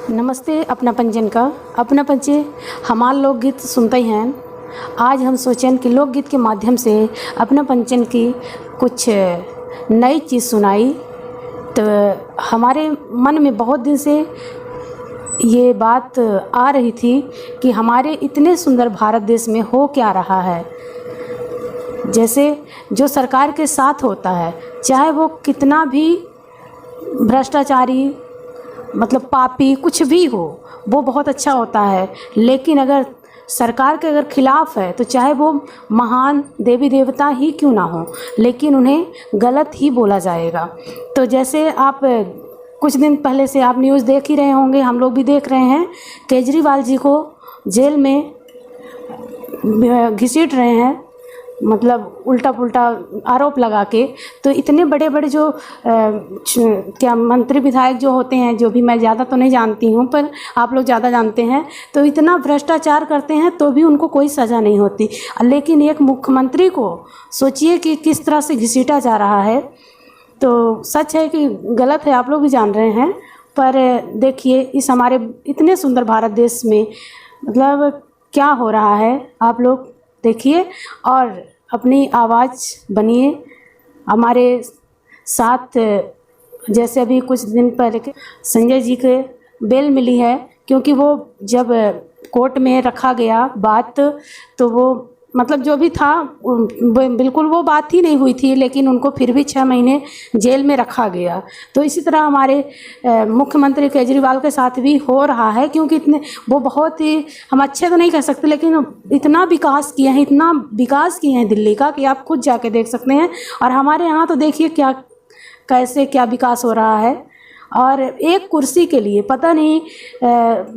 नमस्ते। अपना पंजन का अपना पंचे हमारे लोकगीत सुनते ही हैं। आज हम सोचें कि लोकगीत के माध्यम से अपना पंचन की कुछ नई चीज़ सुनाई। तो हमारे मन में बहुत दिन से ये बात आ रही थी कि हमारे इतने सुंदर भारत देश में हो क्या रहा है। जैसे जो सरकार के साथ होता है, चाहे वो कितना भी भ्रष्टाचारी मतलब पापी कुछ भी हो, वो बहुत अच्छा होता है। लेकिन अगर सरकार के खिलाफ़ है तो चाहे वो महान देवी देवता ही क्यों ना हो, लेकिन उन्हें गलत ही बोला जाएगा। तो जैसे आप कुछ दिन पहले से आप न्यूज़ देख ही रहे होंगे, हम लोग भी देख रहे हैं, केजरीवाल जी को जेल में घसीट रहे हैं, मतलब उल्टा पुल्टा आरोप लगा के। तो इतने बड़े बड़े जो क्या मंत्री विधायक जो होते हैं, जो भी मैं ज़्यादा तो नहीं जानती हूँ पर आप लोग ज़्यादा जानते हैं, तो इतना भ्रष्टाचार करते हैं तो भी उनको कोई सज़ा नहीं होती। लेकिन एक मुख्यमंत्री को सोचिए कि किस तरह से घसीटा जा रहा है। तो सच है कि गलत है, आप लोग भी जान रहे हैं। पर देखिए इस हमारे इतने सुंदर भारत देश में मतलब क्या हो रहा है, आप लोग देखिए और अपनी आवाज़ बनिए हमारे साथ। जैसे अभी कुछ दिन पहले संजय जी के बेल मिली है, क्योंकि वो जब कोर्ट में रखा गया बात, तो वो मतलब जो भी था बिल्कुल वो बात ही नहीं हुई थी, लेकिन उनको फिर भी 6 महीने जेल में रखा गया। तो इसी तरह हमारे मुख्यमंत्री केजरीवाल के साथ भी हो रहा है, क्योंकि इतने वो बहुत ही, हम अच्छे तो नहीं कह सकते, लेकिन इतना विकास किए हैं, इतना विकास किए हैं दिल्ली का कि आप खुद जाके देख सकते हैं। और हमारे यहाँ तो देखिए क्या कैसे क्या विकास हो रहा है। और एक कुर्सी के लिए पता नहीं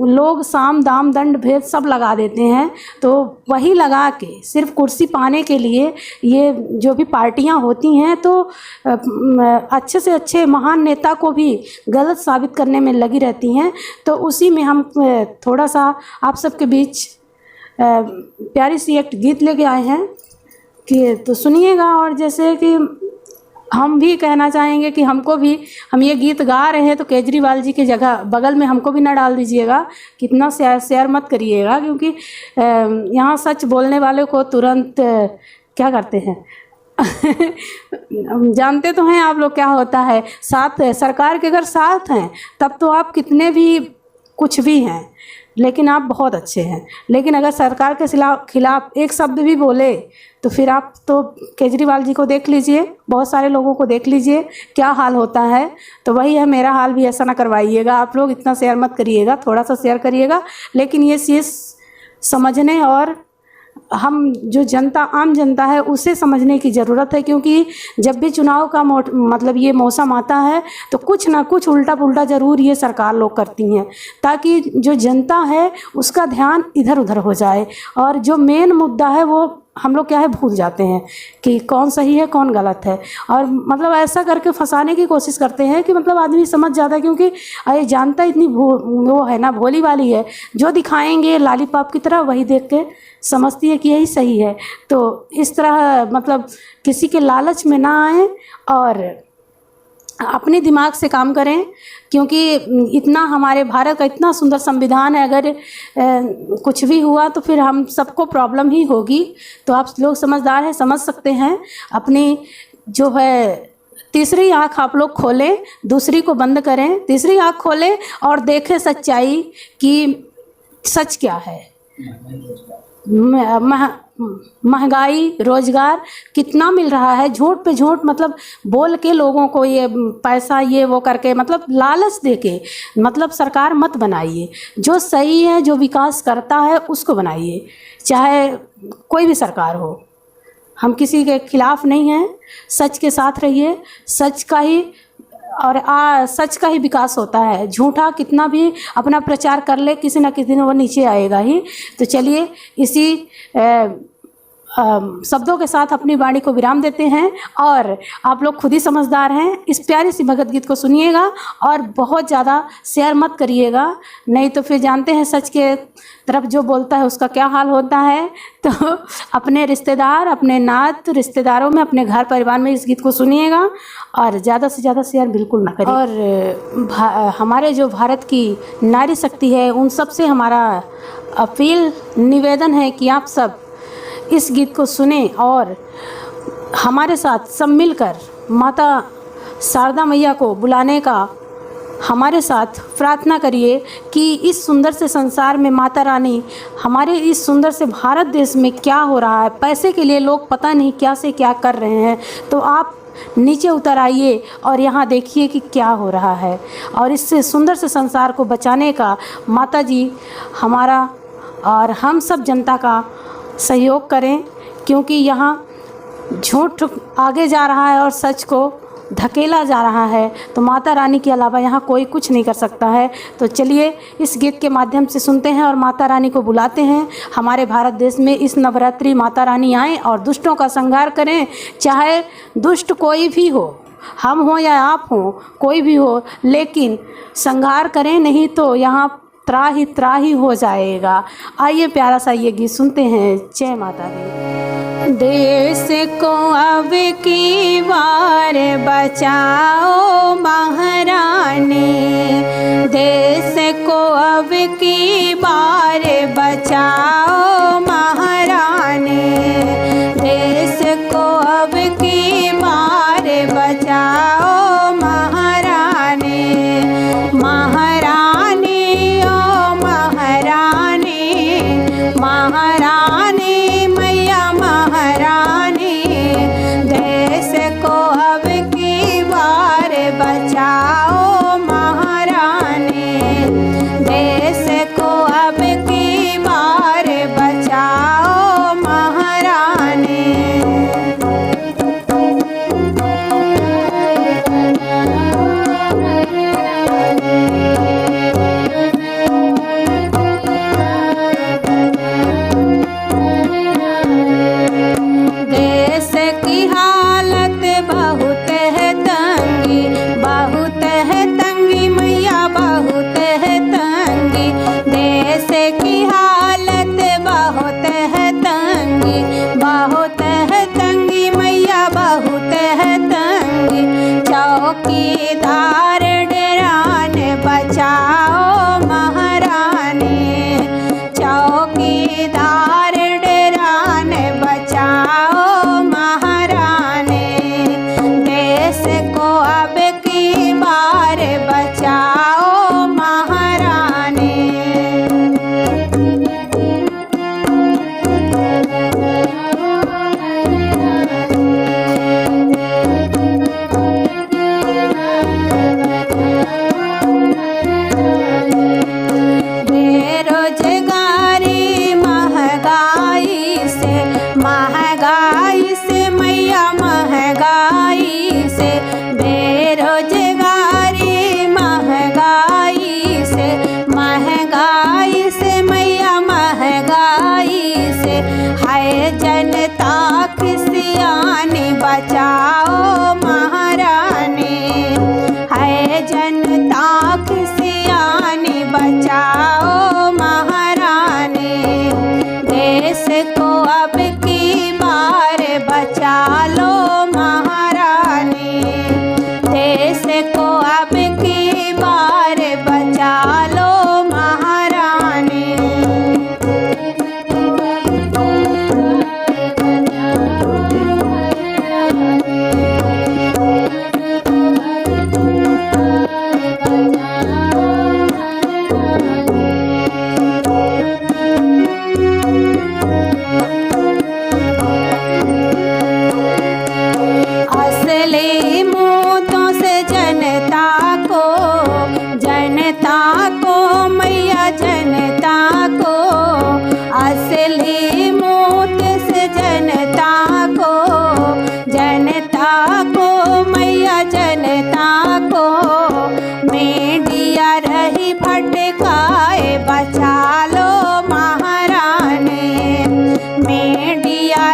लोग साम दाम दंड भेद सब लगा देते हैं। तो वही लगा के सिर्फ कुर्सी पाने के लिए ये जो भी पार्टियां होती हैं, तो अच्छे से अच्छे महान नेता को भी गलत साबित करने में लगी रहती हैं। तो उसी में हम थोड़ा सा आप सबके बीच प्यारी सी एक गीत लेके आए हैं कि तो सुनिएगा। और जैसे कि हम भी कहना चाहेंगे कि हमको भी, हम ये गीत गा रहे हैं तो केजरीवाल जी की जगह बगल में हमको भी ना डाल दीजिएगा, कितना शेयर मत करिएगा, क्योंकि यहाँ सच बोलने वाले को तुरंत क्या करते हैं जानते तो हैं आप लोग क्या होता है। साथ सरकार के अगर साथ हैं तब तो आप कितने भी कुछ भी हैं, लेकिन आप बहुत अच्छे हैं। लेकिन अगर सरकार के खिलाफ एक शब्द भी बोले तो फिर आप तो केजरीवाल जी को देख लीजिए, बहुत सारे लोगों को देख लीजिए क्या हाल होता है। तो वही है, मेरा हाल भी ऐसा ना करवाइएगा आप लोग, इतना शेयर मत करिएगा, थोड़ा सा शेयर करिएगा। लेकिन ये चीज़ समझने और हम जो जनता, आम जनता है, उसे समझने की ज़रूरत है। क्योंकि जब भी चुनाव का मतलब ये मौसम आता है तो कुछ ना कुछ उल्टा पुल्टा ज़रूर ये सरकार लोग करती हैं, ताकि जो जनता है उसका ध्यान इधर उधर हो जाए। और जो मेन मुद्दा है वो हम लोग क्या है भूल जाते हैं कि कौन सही है कौन गलत है। और मतलब ऐसा करके फंसाने की कोशिश करते हैं कि मतलब आदमी समझ जाता है, क्योंकि ये जानता इतनी वो है ना, भोली वाली है, जो दिखाएंगे लॉलीपॉप की तरह वही देख के समझती है कि यही सही है। तो इस तरह मतलब किसी के लालच में ना आए और अपने दिमाग से काम करें, क्योंकि इतना हमारे भारत का इतना सुंदर संविधान है। अगर कुछ भी हुआ तो फिर हम सबको प्रॉब्लम ही होगी। तो आप लोग समझदार हैं, समझ सकते हैं। अपनी जो है तीसरी आँख आप लोग खोलें, दूसरी को बंद करें, तीसरी आँख खोलें और देखें सच्चाई कि सच क्या है। महंगाई, रोजगार कितना मिल रहा है, झूठ पे झूठ मतलब बोल के लोगों को ये पैसा ये वो करके मतलब लालच देके मतलब सरकार मत बनाइए। जो सही है, जो विकास करता है उसको बनाइए, चाहे कोई भी सरकार हो। हम किसी के खिलाफ नहीं हैं, सच के साथ रहिए, सच का ही और सच का ही विकास होता है। झूठा कितना भी अपना प्रचार कर ले, किसी न किसी दिन वो नीचे आएगा ही। तो चलिए इसी शब्दों के साथ अपनी वाणी को विराम देते हैं और आप लोग खुद ही समझदार हैं। इस प्यारी सी भगवत गीत को सुनिएगा और बहुत ज़्यादा शेयर मत करिएगा, नहीं तो फिर जानते हैं सच के तरफ जो बोलता है उसका क्या हाल होता है। तो अपने रिश्तेदार, अपने नात रिश्तेदारों में, अपने घर परिवार में इस गीत को सुनिएगा और ज़्यादा से ज़्यादा शेयर बिल्कुल ना करिए। और हमारे जो भारत की नारी शक्ति है उन सब से हमारा अपील निवेदन है कि आप सब इस गीत को सुने और हमारे साथ सब मिलकर माता शारदा मैया को बुलाने का हमारे साथ प्रार्थना करिए कि इस सुंदर से संसार में माता रानी, हमारे इस सुंदर से भारत देश में क्या हो रहा है। पैसे के लिए लोग पता नहीं क्या से क्या कर रहे हैं, तो आप नीचे उतर आइए और यहाँ देखिए कि क्या हो रहा है। और इससे सुंदर से संसार को बचाने का माता जी हमारा और हम सब जनता का सहयोग करें, क्योंकि यहाँ झूठ आगे जा रहा है और सच को धकेला जा रहा है। तो माता रानी के अलावा यहाँ कोई कुछ नहीं कर सकता है। तो चलिए इस गीत के माध्यम से सुनते हैं और माता रानी को बुलाते हैं। हमारे भारत देश में इस नवरात्रि माता रानी आएँ और दुष्टों का संहार करें। चाहे दुष्ट कोई भी हो, हम हो या आप हो, कोई भी हो, लेकिन संहार करें, नहीं तो यहाँ त्राही हो जाएगा। आइए प्यारा सा ये गीत सुनते हैं। जय माता दी। देश को अब की बार बचाओ महारानी, देश को अब की बार बचाओ महारानी, देश को अब की बार बचाओ महारानी। महारानी ओ महारानी, महारानी मैया महारानी, देश को अब की बार बचाओ महारानी, देश को अब की बार बचाओ महारानी। देश की हालत बहुत है तंगी, बहुत है तंगी मैया, बहुत है तंगी। देश की हालत बहुत है तंगी, बहुत है तंगी मैया, बहुत है तंगी। चौकीदार डेरान बचाओ महारानी, चौकीदार डेरान बचाओ महारानी, देश को अब की बार बचाओ महारानी। बेरोजगारी महंगाई से मैया, महंगाई से, बेरोजगारी महंगाई से मैया, महंगाई से। है जनता किसियानी बचाओ महारानी, है जनता किसियानी बचाओ महारानी, देश को अब की बार बचा लो महारानी, देश को अब की बार बचा लो महारानी। असली मुद्दों से जनता को मैया, जनता को, असली मुद्दे से जनता को मैया, जनता को। मीडिया रही भटकाए बचा लो महारानी, मीडिया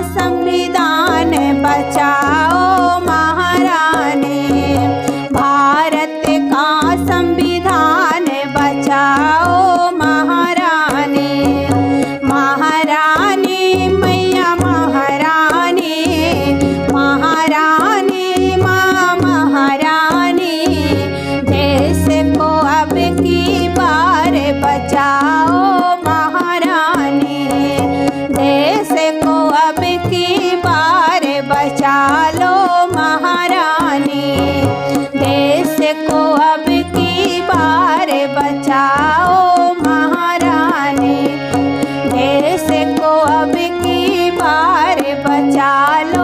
संविधान बचाओ महारानी, भारत का संविधान बचाओ महारानी। महारानी मैया महारानी, महारानी माँ महारानी, देश को अब की बार बचाओ महारानी, देश को अब की बार बचा लो महारानी, देश को अब की बार बचाओ महारानी, देश को अब की बार बचा लो